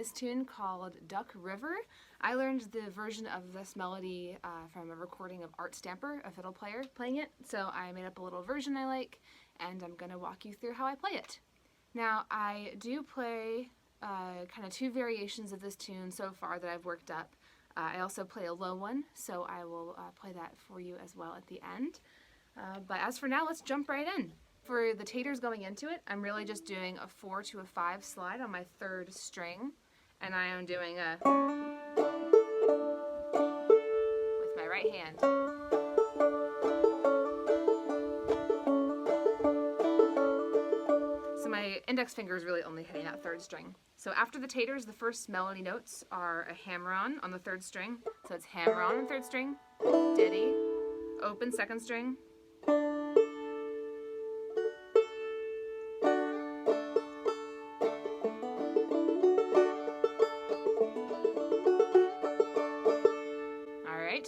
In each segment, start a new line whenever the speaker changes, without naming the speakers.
this tune called Duck River. I learned the version of this melody from a recording of Art Stamper, a fiddle player, playing it. So I made up a little version I like, and I'm going to walk you through how I play it. Now, I do play kind of two variations of this tune so far that I've worked up. I also play a low one, so I will play that for you as well at the end. But as for now, let's jump right in. For the taters going into it, I'm really just doing a 4 to a 5 slide on my 3rd string, and I am doing a with my right hand. So my index finger is really only hitting that 3rd string. So after the taters, the first melody notes are a hammer-on the 3rd string. So it's hammer-on on 3rd string, ditty, open 2nd string,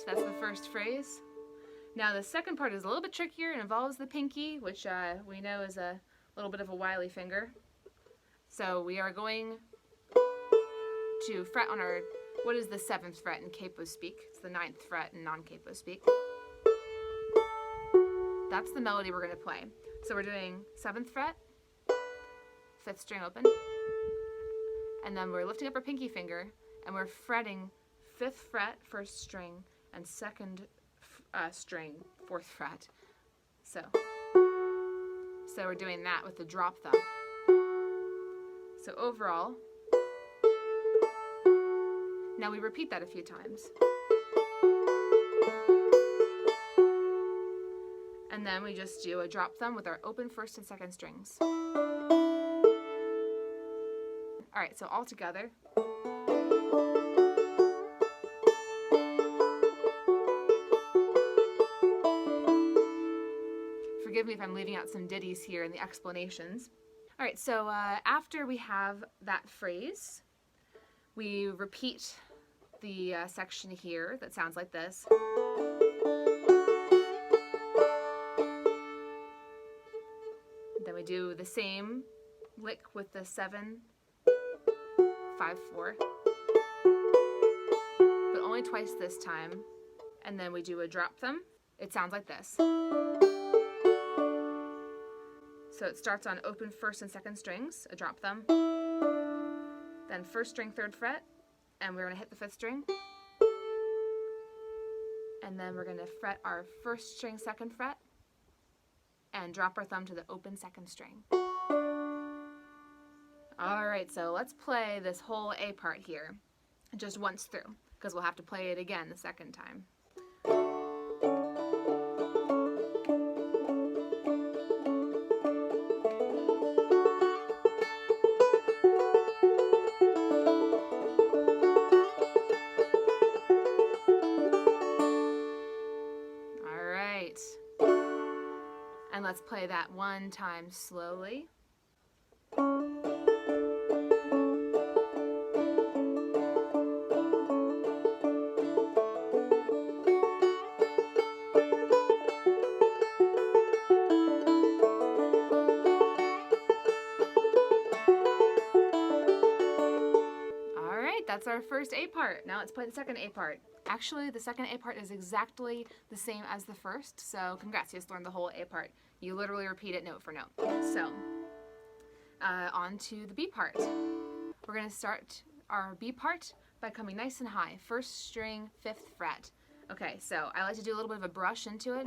that's the first phrase. Now the second part is a little bit trickier and involves the pinky, which we know is a little bit of a wily finger. So we are going to fret on our, what is the 7th fret in capo speak? It's the 9th fret in non-capo speak. That's the melody we're going to play. So we're doing 7th fret, 5th string open, and then we're lifting up our pinky finger and we're fretting 5th fret, 1st string, and 2nd string, 4th fret. So we're doing that with the drop thumb. So overall, now we repeat that a few times. And then we just do a drop thumb with our open 1st and 2nd strings. Alright, so all together. Forgive me if I'm leaving out some ditties here in the explanations. Alright, so after we have that phrase, we repeat the section here that sounds like this. Then we do the same lick with the 7, 5, 4, but only twice this time. And then we do a drop thumb. It sounds like this. So it starts on open 1st and 2nd strings, a drop thumb, then 1st string, 3rd fret, and we're going to hit the 5th string, and then we're going to fret our 1st string, 2nd fret, and drop our thumb to the open 2nd string. Alright, so let's play this whole A part here, just once through, because we'll have to play it again the 2nd time. And let's play that one time slowly. Alright, that's our first A part. Now let's play the second A part. Actually, the second A part is exactly the same as the first, so congrats, you just learned the whole A part. You literally repeat it note for note. So, on to the B part. We're going to start our B part by coming nice and high. 1st string, 5th fret. Okay, so I like to do a little bit of a brush into it.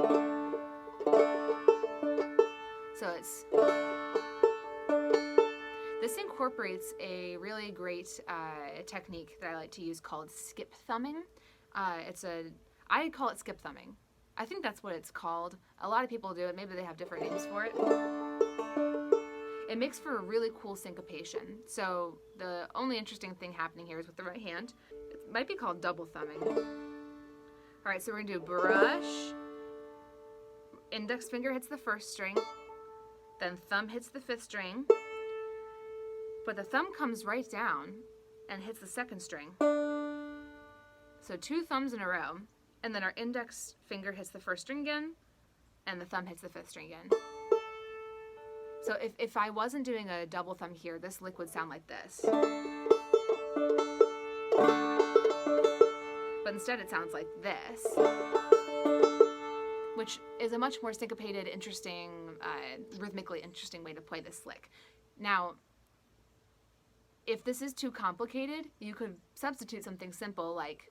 So it's... This incorporates a really great technique that I like to use called skip thumbing. I call it skip thumbing. I think that's what it's called. A lot of people do it. Maybe they have different names for it. It makes for a really cool syncopation. So the only interesting thing happening here is with the right hand. It might be called double thumbing. Alright, so we're going to do brush. Index finger hits the 1st string. Then thumb hits the 5th string. But the thumb comes right down and hits the 2nd string. So 2 thumbs in a row, and then our index finger hits the 1st string again, and the thumb hits the 5th string again. So if I wasn't doing a double thumb here, this lick would sound like this. instead it sounds like this, which is a much more syncopated, interesting, rhythmically interesting way to play this lick. Now, if this is too complicated, you could substitute something simple like,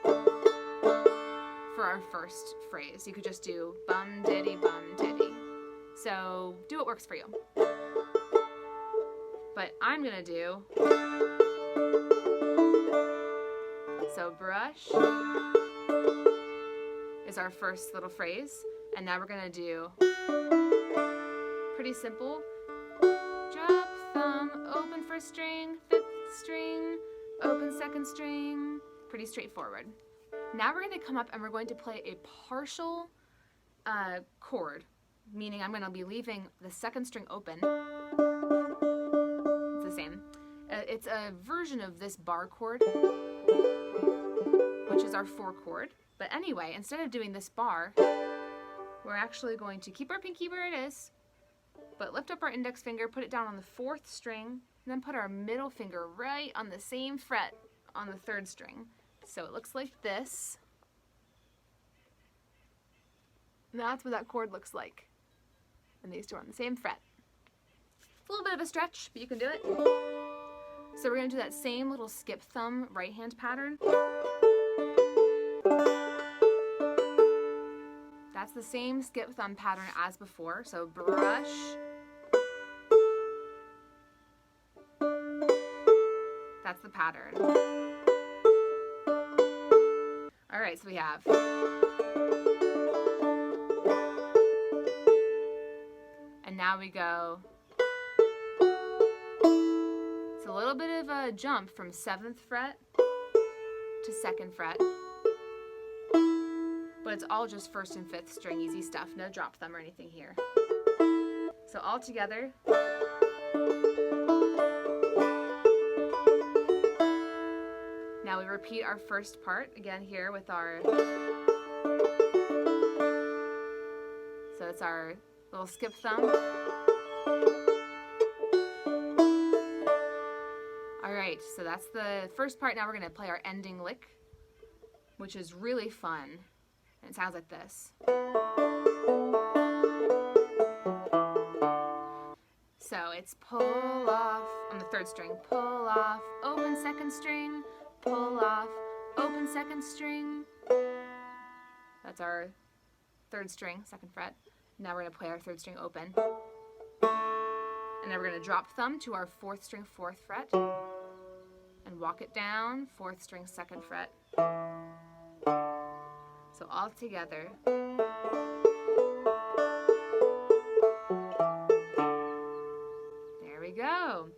for our first phrase, you could just do bum diddy bum diddy. So do what works for you. But I'm gonna do, so brush is our first little phrase, and now we're gonna do, pretty simple, drop thumb, open first string, fifth string, open second string, pretty straightforward. Now we're going to come up and we're going to play a partial chord, meaning I'm going to be leaving the second string open. It's the same. It's a version of this bar chord, which is our 4 chord. But anyway, instead of doing this bar, we're actually going to keep our pinky where it is, but lift up our index finger, put it down on the 4th string, and then put our middle finger right on the same fret on the 3rd string. So it looks like this. And that's what that chord looks like. And these two are on the same fret. It's a little bit of a stretch, but you can do it. So we're going to do that same little skip thumb right hand pattern. That's the same skip thumb pattern as before. So brush. That's the pattern. All right, so we have. And now we go. It's a little bit of a jump from 7th fret to 2nd fret. But it's all just 1st and 5th string, easy stuff. No drop thumb or anything here. So all together. Now we repeat our first part again here with our, so it's our little skip thumb. All right, so that's the first part. Now we're gonna play our ending lick, which is really fun. And it sounds like this. So it's pull off on the 3rd string, pull off, open 2nd string, pull off, open 2nd string. That's our 3rd string, 2nd fret. Now we're going to play our 3rd string open. And then we're going to drop thumb to our 4th string, 4th fret. And walk it down, 4th string, 2nd fret. So all together. There we go.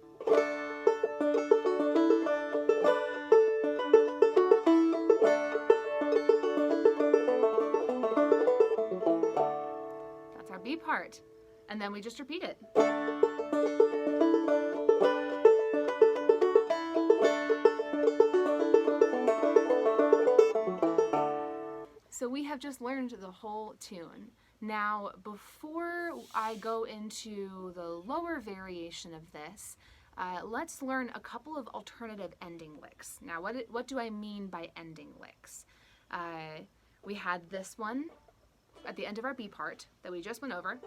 That's our B part. And then we just repeat it. So we have just learned the whole tune. Now, before I go into the lower variation of this, let's learn a couple of alternative ending licks. Now, what do I mean by ending licks? We had this one at the end of our B part that we just went over.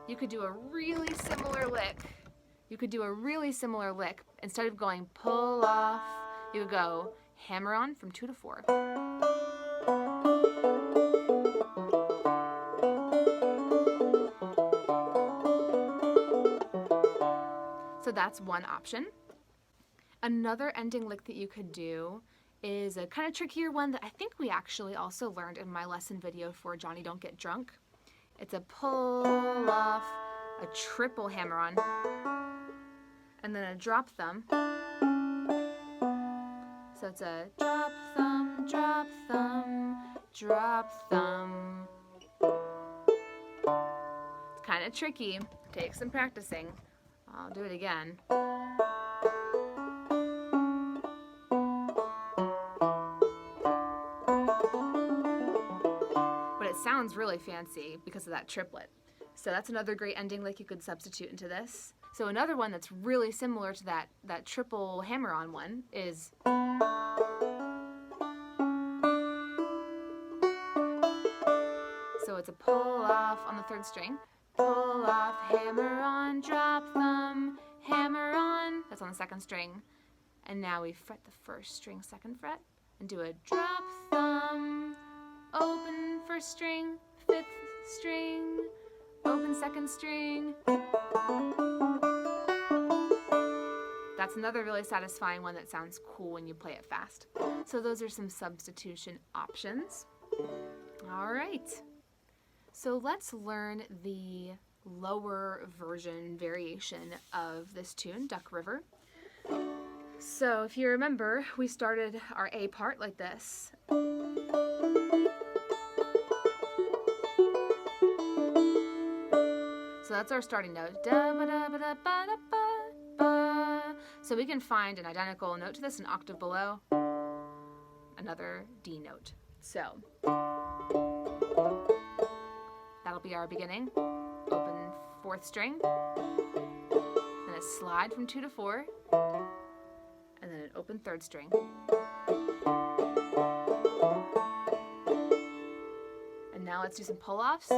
You could do a really similar lick. Instead of going pull off, you would go hammer on from 2 to 4. So that's one option. Another ending lick that you could do is a kind of trickier one that I think we actually also learned in my lesson video for Johnny Don't Get Drunk. It's a pull off, a triple hammer on, and then a drop thumb. So it's a drop thumb, drop thumb, drop thumb. It's kind of tricky. Take some practicing. I'll do it again. But it sounds really fancy because of that triplet. So that's another great ending lick you could substitute into this. So another one that's really similar to that triple hammer-on one is so it's a pull off on the third string, pull off, hammer on, drop thumb, hammer on. That's on the second string. And now we fret the first string, second fret, and do a drop thumb, open first string, fifth string, open second string. That's another really satisfying one that sounds cool when you play it fast. So those are some substitution options. All right. So let's learn the lower version variation of this tune, Duck River. So if you remember, we started our A part like this. So that's our starting note. Da, ba, da, ba, da, ba, da, ba, ba. So we can find an identical note to this, an octave below, another D note. So that'll be our beginning. Open fourth string, then a slide from 2 to 4, and then an open third string. And now let's do some pull-offs.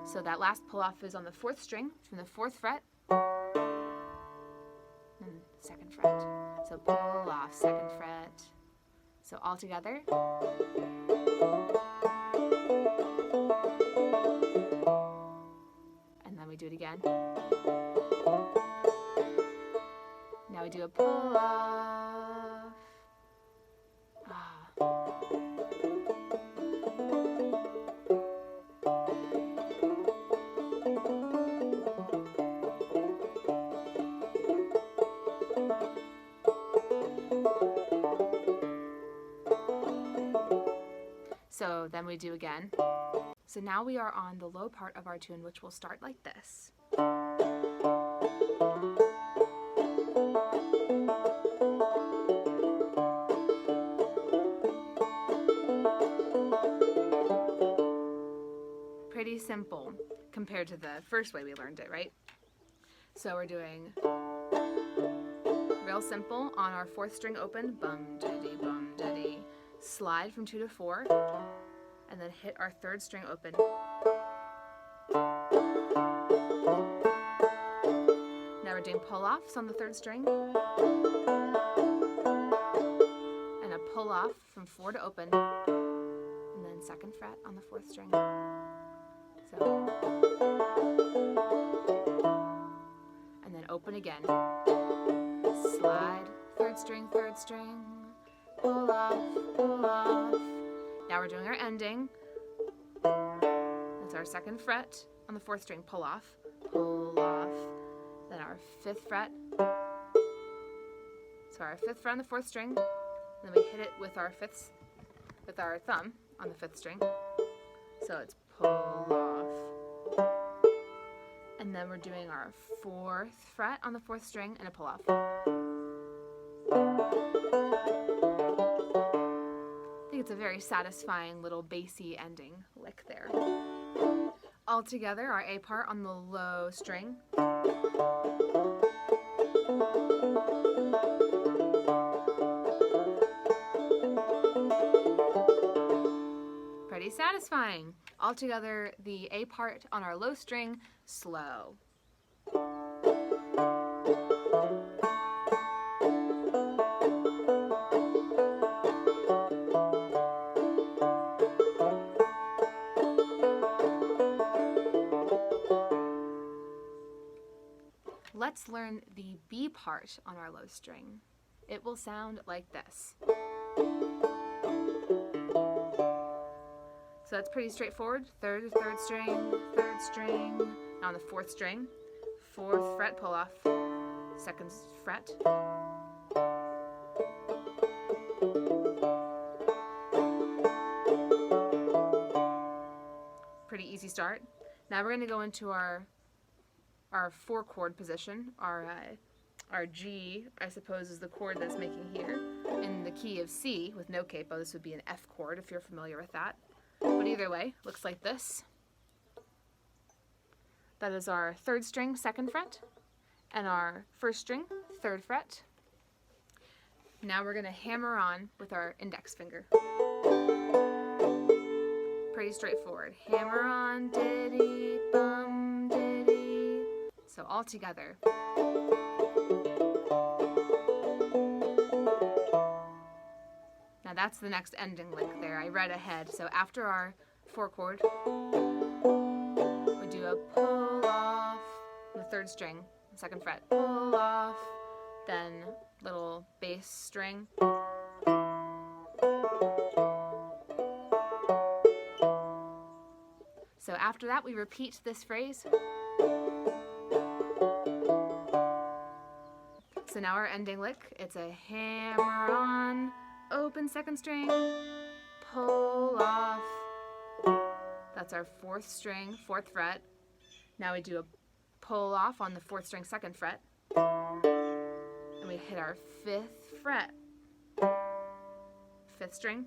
So that last pull-off is on the fourth string from the 4th fret and 2nd fret. So pull off, 2nd fret. So all together. And then we do it again. Now we do a pull off. So then we do again. So now we are on the low part of our tune, which will start like this. Pretty simple compared to the first way we learned it, right? So we're doing real simple on our 4th string open, bum diddy, slide from 2 to 4, and then hit our 3rd string open. Now we're doing pull-offs on the 3rd string, and a pull-off from 4 to open, and then 2nd fret on the 4th string. So, and then open again. Slide, 3rd string, pull off, pull off. Now we're doing our ending. That's our 2nd fret on the 4th string, pull off, then our 5th fret. So our 5th fret on the 4th string, then we hit it with our thumb on the 5th string. So it's pull off. And then we're doing our 4th fret on the 4th string and a pull off. I think it's a very satisfying little bassy ending lick there. All together, our A part on the low string. Pretty satisfying. All together, the A part on our low string, slow. Let's learn the B part on our low string. It will sound like this. So that's pretty straightforward. Third string, now on the 4th string, 4th fret pull off, 2nd fret. Pretty easy start. Now we're going to go into our 4-chord position. Our G, I suppose, is the chord that's making here. In the key of C with no capo, this would be an F chord if you're familiar with that. But either way, looks like this. That is our 3rd string, 2nd fret, and our 1st string, 3rd fret. Now we're going to hammer on with our index finger. Pretty straightforward. Hammer on, diddy, bum, diddy. So all together. Now that's the next ending lick there. I read ahead. So after our 4 chord, we do a pull off on the 3rd string, 2nd fret, pull off, then little bass string. So after that, we repeat this phrase. So now our ending lick, it's a hammer on, open 2nd string, pull off. That's our 4th string, 4th fret. Now we do a pull off on the 4th string, 2nd fret. And we hit our 5th fret, 5th string.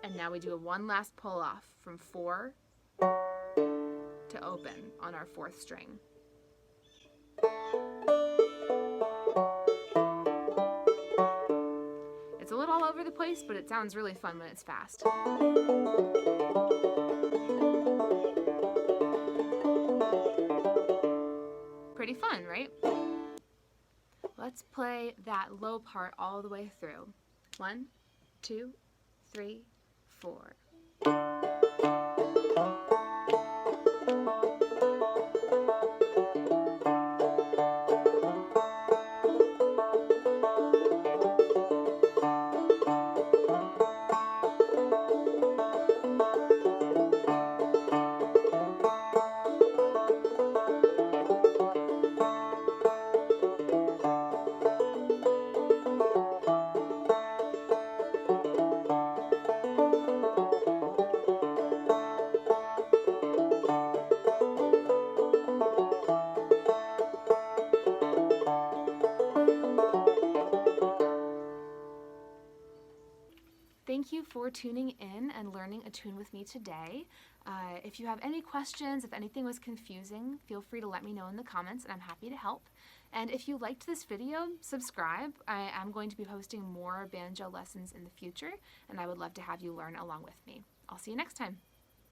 And now we do one last pull off from 4 to open on our 4th string. It's a little all over the place, but it sounds really fun when it's fast. Pretty fun, right? Let's play that low part all the way through. 1, 2, 3, 4. Thank you for tuning in and learning a tune with me today. If you have any questions, if anything was confusing, feel free to let me know in the comments and I'm happy to help. And if you liked this video, subscribe. I am going to be posting more banjo lessons in the future and I would love to have you learn along with me. I'll see you next time.